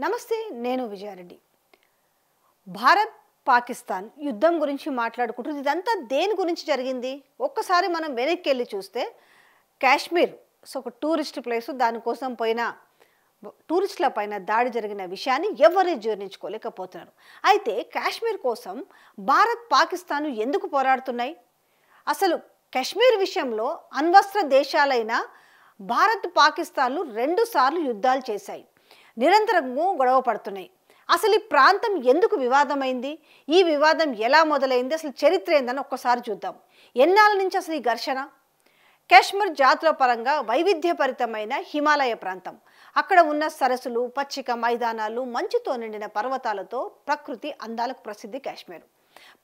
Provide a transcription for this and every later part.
నమస్తే, నేను విజయారెడ్డి. భారత్ పాకిస్తాన్ యుద్ధం గురించి మాట్లాడుకుంటుంది. ఇదంతా దేని గురించి జరిగింది? ఒక్కసారి మనం వెనక్కి వెళ్ళి చూస్తే కాశ్మీర్ ఒక టూరిస్ట్ ప్లేస్, దానికోసం పోయిన టూరిస్టుల పైన దాడి జరిగిన విషయాన్ని ఎవరు జీర్ణించుకోలేకపోతున్నారు. అయితే కాశ్మీర్ కోసం భారత్ పాకిస్తాన్ ఎందుకు పోరాడుతున్నాయి? అసలు కాశ్మీర్ విషయంలో అణ్వస్త్ర దేశాలైన భారత్ పాకిస్తాన్లు 2 సార్లు యుద్ధాలు చేశాయి, నిరంతరంగా గొడవ పడుతున్నాయి. అసలు ఈ ప్రాంతం ఎందుకు వివాదమైంది? ఈ వివాదం ఎలా మొదలైంది? అసలు చరిత్ర ఏందని ఒక్కసారి చూద్దాం. ఎన్నాళ్ళ నుంచి అసలు ఈ ఘర్షణ? కాశ్మీర్ జాతుల పరంగా వైవిధ్యభరితమైన హిమాలయ ప్రాంతం. అక్కడ ఉన్న సరస్సులు, పచ్చిక మైదానాలు, మంచుతో నిండిన పర్వతాలతో ప్రకృతి అందాలకు ప్రసిద్ధి కాశ్మీర్.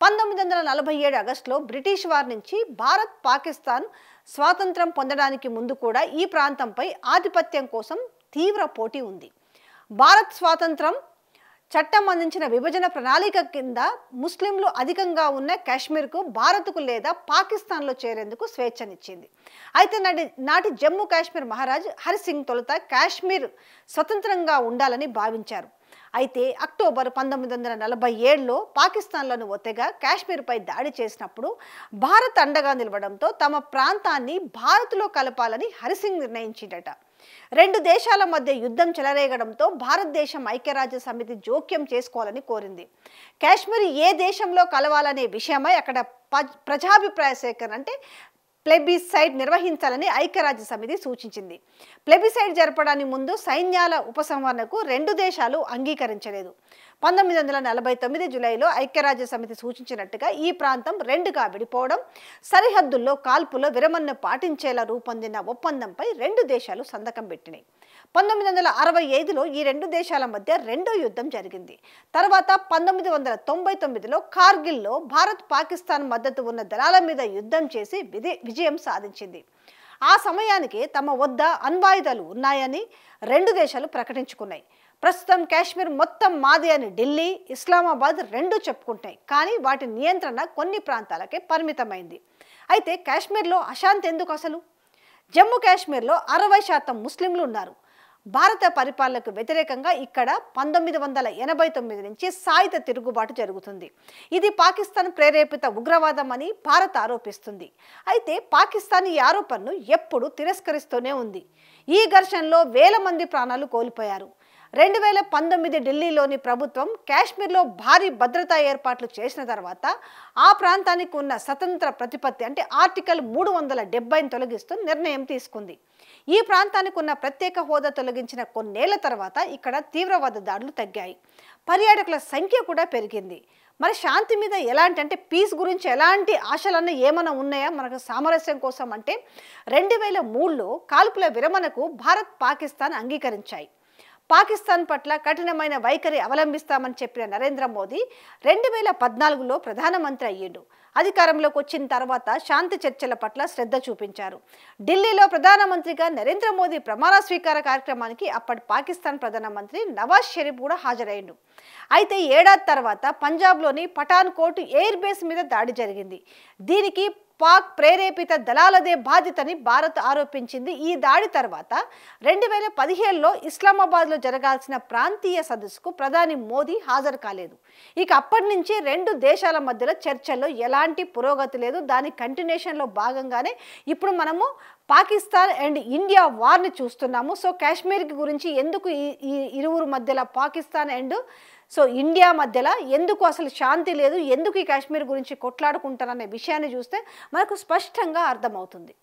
1947 ఆగస్టులో బ్రిటిష్ వారి నుంచి భారత్ పాకిస్తాన్ స్వాతంత్రం పొందడానికి ముందు కూడా ఈ ప్రాంతంపై ఆధిపత్యం కోసం తీవ్ర పోటీ ఉంది. భారత్ స్వాతంత్రం చట్టం అందించిన విభజన ప్రణాళిక కింద ముస్లింలు అధికంగా ఉన్న కాశ్మీర్కు భారత్కు లేదా పాకిస్తాన్లో చేరేందుకు స్వేచ్ఛనిచ్చింది. అయితే నాటి జమ్మూ కాశ్మీర్ మహారాజ్ హరి సింగ్ తొలుత కాశ్మీర్ స్వతంత్రంగా ఉండాలని భావించారు. అయితే అక్టోబర్ 1947లో పాకిస్తాన్లోని ఒత్తిగా కాశ్మీర్పై దాడి చేసినప్పుడు భారత్ అండగా నిలవడంతో తమ ప్రాంతాన్ని భారత్లో కలపాలని హరిసింగ్ నిర్ణయించిందట. 2 దేశాల మధ్య యుద్ధం చెలరేగడంతో భారతదేశం ఐక్యరాజ్య సమితి జోక్యం చేసుకోవాలని కోరింది. కాశ్మీర్ ఏ దేశంలో కలవాలనే విషయమై అక్కడ ప్రజాభిప్రాయ సేకరణ అంటే ప్లెబిసైడ్ నిర్వహించాలని ఐక్యరాజ్య సమితి సూచించింది. ప్లెబిసైడ్ జరపడానికి ముందు సైన్యాల ఉపసంహరణకు 2 దేశాలు అంగీకరించలేదు. 1949 జూలైలో ఐక్యరాజ్య సమితి సూచించినట్టుగా ఈ ప్రాంతం 2గా విడిపోవడం, సరిహద్దుల్లో కాల్పుల విరమణను పాటించేలా రూపొందిన ఒప్పందంపై 2 దేశాలు సంతకం పెట్టినాయి. 1965లో ఈ 2 దేశాల మధ్య రెండో యుద్ధం జరిగింది. తర్వాత 1999లో కార్గిల్లో భారత్ పాకిస్తాన్ మద్దతు ఉన్న దళాల మీద యుద్ధం చేసి విజయం సాధించింది. ఆ సమయానికి తమ వద్ద అణ్వాయుధాలు ఉన్నాయని 2 దేశాలు ప్రకటించుకున్నాయి. ప్రస్తుతం కాశ్మీర్ మొత్తం మాది అని ఢిల్లీ, ఇస్లామాబాద్ 2 చెప్పుకుంటాయి. కానీ వాటి నియంత్రణ కొన్ని ప్రాంతాలకే పరిమితమైంది. అయితే కాశ్మీర్లో అశాంతి ఎందుకు? అసలు జమ్మూ కాశ్మీర్లో 60% ముస్లింలు ఉన్నారు. భారత పరిపాలనకు వ్యతిరేకంగా ఇక్కడ 1989 నుంచి సాయుధ తిరుగుబాటు జరుగుతుంది. ఇది పాకిస్తాన్ ప్రేరేపిత ఉగ్రవాదం అని భారత్ ఆరోపిస్తుంది. అయితే పాకిస్తాన్ ఈ ఆరోపణను ఎప్పుడూ తిరస్కరిస్తూనే ఉంది. ఈ ఘర్షణలో వేల మంది ప్రాణాలు కోల్పోయారు. 2019 ఢిల్లీలోని ప్రభుత్వం కాశ్మీర్లో భారీ భద్రతా ఏర్పాట్లు చేసిన తర్వాత ఆ ప్రాంతానికి ఉన్న స్వతంత్ర ప్రతిపత్తి అంటే ఆర్టికల్ 370ని తొలగిస్తూ నిర్ణయం తీసుకుంది. ఈ ప్రాంతానికి ఉన్న ప్రత్యేక హోదా తొలగించిన కొన్నేళ్ల తర్వాత ఇక్కడ తీవ్రవాద దాడులు తగ్గాయి, పర్యాటకుల సంఖ్య కూడా పెరిగింది. మరి శాంతి మీద ఎలాంటి పీస్ గురించి ఎలాంటి ఆశలన్నా ఏమైనా ఉన్నాయా మనకు సామరస్యం కోసం అంటే 2003లో కాల్పుల విరమణకు భారత్ పాకిస్తాన్ అంగీకరించాయి. పాకిస్తాన్ పట్ల కఠినమైన వైఖరి అవలంబిస్తామని చెప్పిన నరేంద్ర మోదీ 2014లో ప్రధానమంత్రి అయ్యిండు. అధికారంలోకి వచ్చిన తర్వాత శాంతి చర్చల పట్ల శ్రద్ధ చూపించారు. ఢిల్లీలో ప్రధానమంత్రిగా నరేంద్ర మోదీ ప్రమాణ స్వీకార కార్యక్రమానికి అప్పటి పాకిస్తాన్ ప్రధానమంత్రి నవాజ్ షరీఫ్ కూడా హాజరయ్యిండు. అయితే ఏడాది తర్వాత పంజాబ్లోని పఠాన్కోట్ ఎయిర్ బేస్ మీద దాడి జరిగింది. దీనికి పాక్ ప్రేరేపిత దళాలదే బాధ్యతని భారత్ ఆరోపించింది. ఈ దాడి తర్వాత 2017లో ఇస్లామాబాద్లో జరగాల్సిన ప్రాంతీయ సదస్సుకు ప్రధాని మోదీ హాజరు కాలేదు. ఇక అప్పటి నుంచి 2 దేశాల మధ్యలో చర్చల్లో ఎలాంటి పురోగతి లేదు. దాని కంటిన్యూషన్లో భాగంగానే ఇప్పుడు మనము పాకిస్తాన్ అండ్ ఇండియా వార్ని చూస్తున్నాము. సో కాశ్మీర్ గురించి ఎందుకు ఈ ఇరువురు మధ్యలో పాకిస్తాన్ అండ్ ఇండియా మధ్యలో ఎందుకు అసలు శాంతి లేదు, ఎందుకు ఈ కాశ్మీర్ గురించి కొట్లాడుకుంటారనే విషయాన్ని చూస్తే మనకు స్పష్టంగా అర్థమవుతుంది.